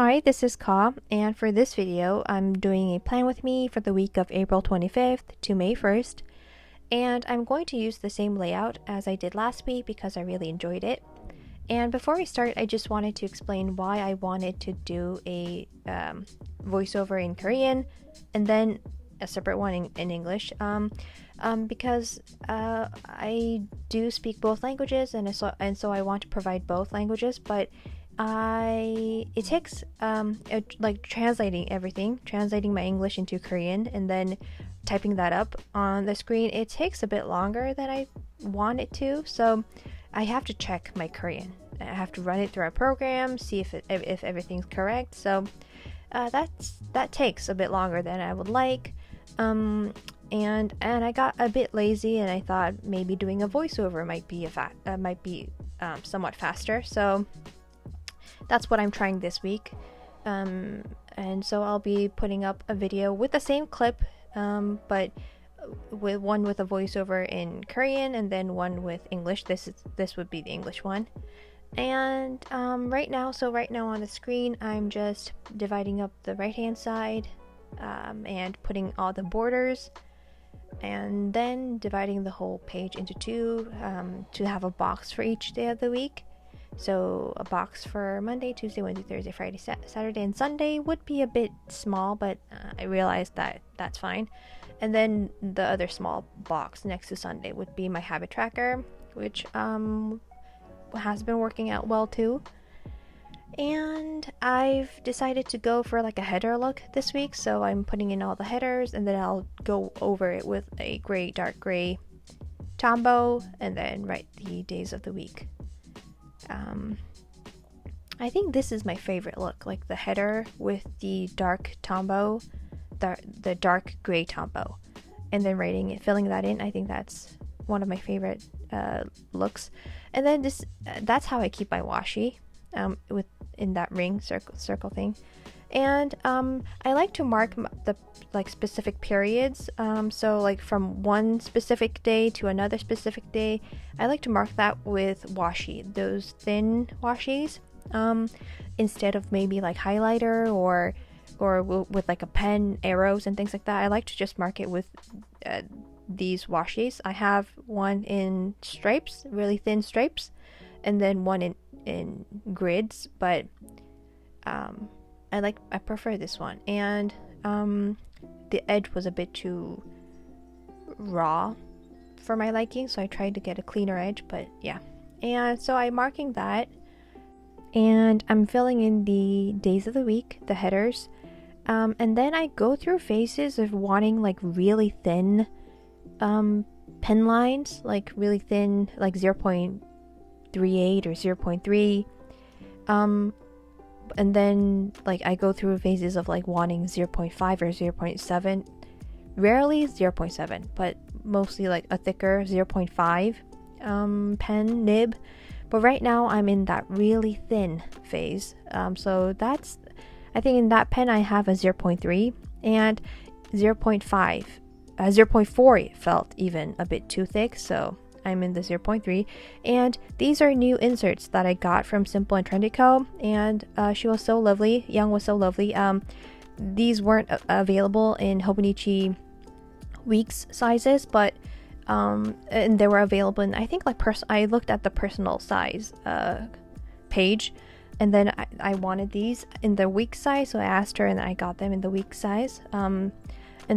Hi, this is Ka, and for this video, I'm doing a plan with me for the week of April 25th to May 1st, and I'm going to use the same layout as I did last week because I really enjoyed it. And before we start, I just wanted to explain why I wanted to do a voiceover in Korean and then a separate one in English, because I do speak both languages, and so I want to provide both languages, but it takes like translating my English into Korean and then typing that up on the screen. It takes a bit longer than I want it to, so I have to check my Korean. I have to run it through a program, see if everything's correct. So that takes a bit longer than I would like. And I got a bit lazy, and I thought maybe doing a voiceover might be somewhat faster. So that's what I'm trying this week. And so I'll be putting up a video with the same clip, but with one with a voiceover in Korean and then one with English. This would be the English one. And right now on the screen, I'm just dividing up the right hand side and putting all the borders, and then dividing the whole page into two to have a box for each day of the week. So a box for Monday, Tuesday, Wednesday, Thursday, Friday, Saturday, and Sunday would be a bit small, but I realized that that's fine. And then the other small box next to Sunday would be my habit tracker, which has been working out well too. And I've decided to go for like a header look this week, so I'm putting in all the headers, and then I'll go over it with a dark gray tombow, and then write the days of the week. I think this is my favorite look, like the header with the dark tombow, the dark gray tombow, and then filling that in. I think that's one of my favorite looks. And then that's how I keep my washi, in that ring circle thing. And I like to mark the specific periods, so like from one specific day to another specific day, I like to mark that with washi, those thin washis, instead of maybe like highlighter or with like a pen, arrows and things like that. I like to just mark it with these washis. I have one in stripes, really thin stripes, and then one in grids, but I prefer this one. And the edge was a bit too raw for my liking, so I tried to get a cleaner edge, but yeah. And so I'm marking that, and I'm filling in the days of the week, the headers, and then I go through phases of wanting like really thin pen lines, like really thin, like 0.38 or 0.3, and then like I go through phases of like wanting 0.5 or 0.7, rarely 0.7, but mostly like a thicker 0.5 pen nib. But right now I'm in that really thin phase, so that's, I think in that pen I have a 0.3, and 0.4 felt even a bit too thick, so I'm in the 0.3. And these are new inserts that I got from simpleandtrendyco, and she was so lovely. Young was so lovely. These weren't available in Hobonichi weeks sizes, but and they were available in, I think, like I looked at the personal size page, and then I wanted these in the week size, so I asked her, and I got them in the week size. And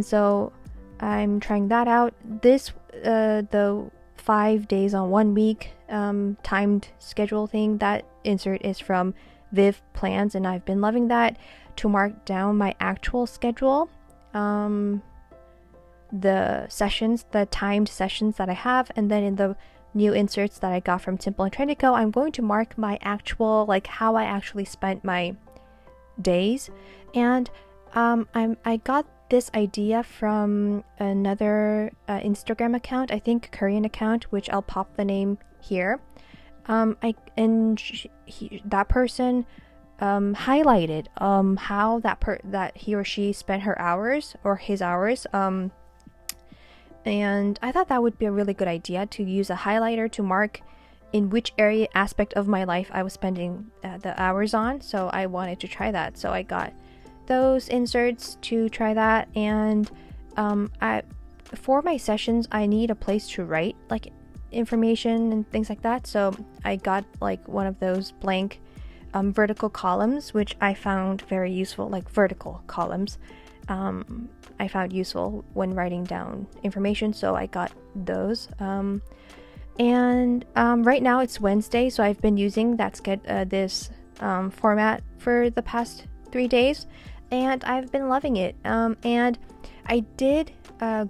so I'm trying that out. This the 5 days on 1 week timed schedule thing, that insert is from vivplans, and I've been loving that to mark down my actual schedule, the timed sessions that I have. And then in the new inserts that I got from simpleandtrendyco, I'm going to mark my actual, like how I actually spent my days. And I got this idea from another Instagram account, I think Korean account, which I'll pop the name here. That person highlighted how that he or she spent her hours, or his hours, and I thought that would be a really good idea, to use a highlighter to mark in which aspect of my life I was spending the hours on, so I wanted to try that. So I got those inserts to try that, and for my sessions I need a place to write like information and things like that, so I got like one of those blank vertical columns, which I found very useful, like vertical columns. I found useful when writing down information, so I got those. And right now it's Wednesday, so I've been using this format for the past 3 days, and I've been loving it. And I did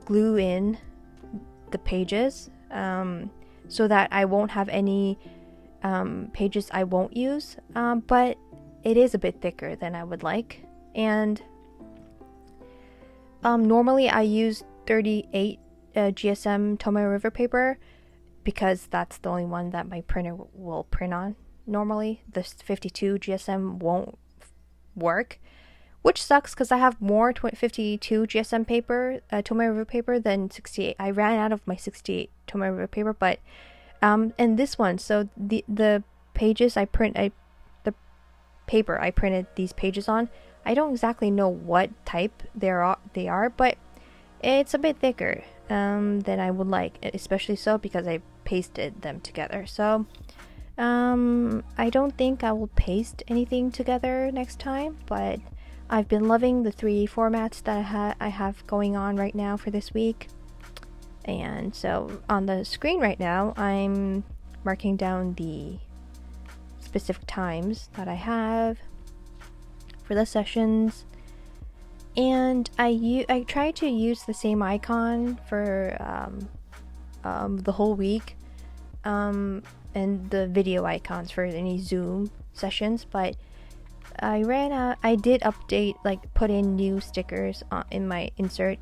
glue in the pages so that I won't have any pages I won't use, but it is a bit thicker than I would like. And normally I use 38 GSM Tomoe River paper because that's the only one that my printer will print on. Normally this 52 GSM won't work, which sucks because I have more 52 GSM paper, Tomoe River paper, than 68. I ran out of my 68 Tomoe River paper, but and this one, so the pages the paper I printed these pages on, I don't exactly know what type they are, but it's a bit thicker than I would like, especially so because I pasted them together. So I don't think I will paste anything together next time, but I've been loving the 3 formats that I have going on right now for this week. And so on the screen right now, I'm marking down the specific times that I have for the sessions, and I try to use the same icon for the whole week, and the video icons for any Zoom sessions, but I ran out. I did update, like put in new stickers in my insert,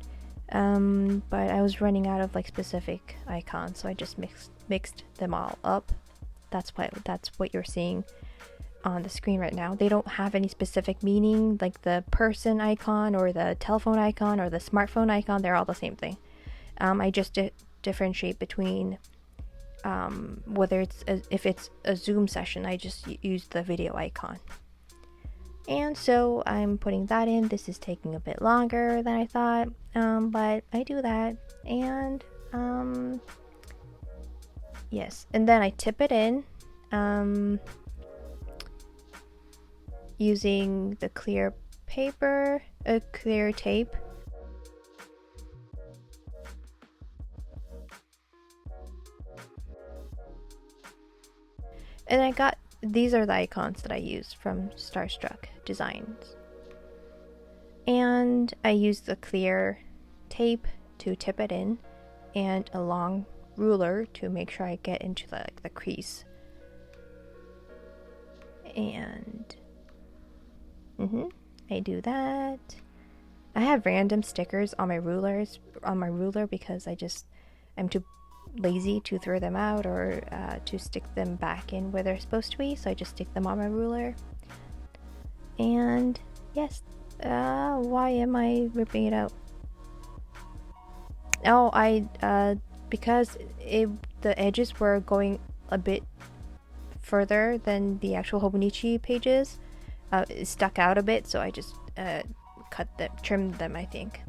but I was running out of like specific icons, so I just mixed them all up. That's what you're seeing on the screen right now. They don't have any specific meaning, like the person icon or the telephone icon or the smartphone icon. They're all the same thing. I just differentiate between whether if it's a Zoom session, I just use the video icon. And so I'm putting that in. This is taking a bit longer than I thought, but I do that, and yes, and then I tip it in using the clear paper, clear tape. And these are the icons that I use from Starstruck Designs. And I use the clear tape to tip it in, and a long ruler to make sure I get into the crease. And I do that. I have random stickers on my ruler because I'm too lazy to throw them out or to stick them back in where they're supposed to be, so I just stick them on my ruler. And yes, why am I ripping it out? Oh, because the edges were going a bit further than the actual Hobonichi pages. It stuck out a bit, so I just trimmed them, I think.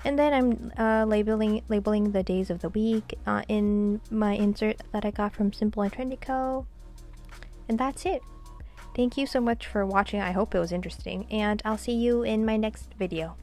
And then I'm labeling the days of the week in my insert that I got from simpleandtrendyco. And that's it. Thank you so much for watching. I hope it was interesting, and I'll see you in my next video.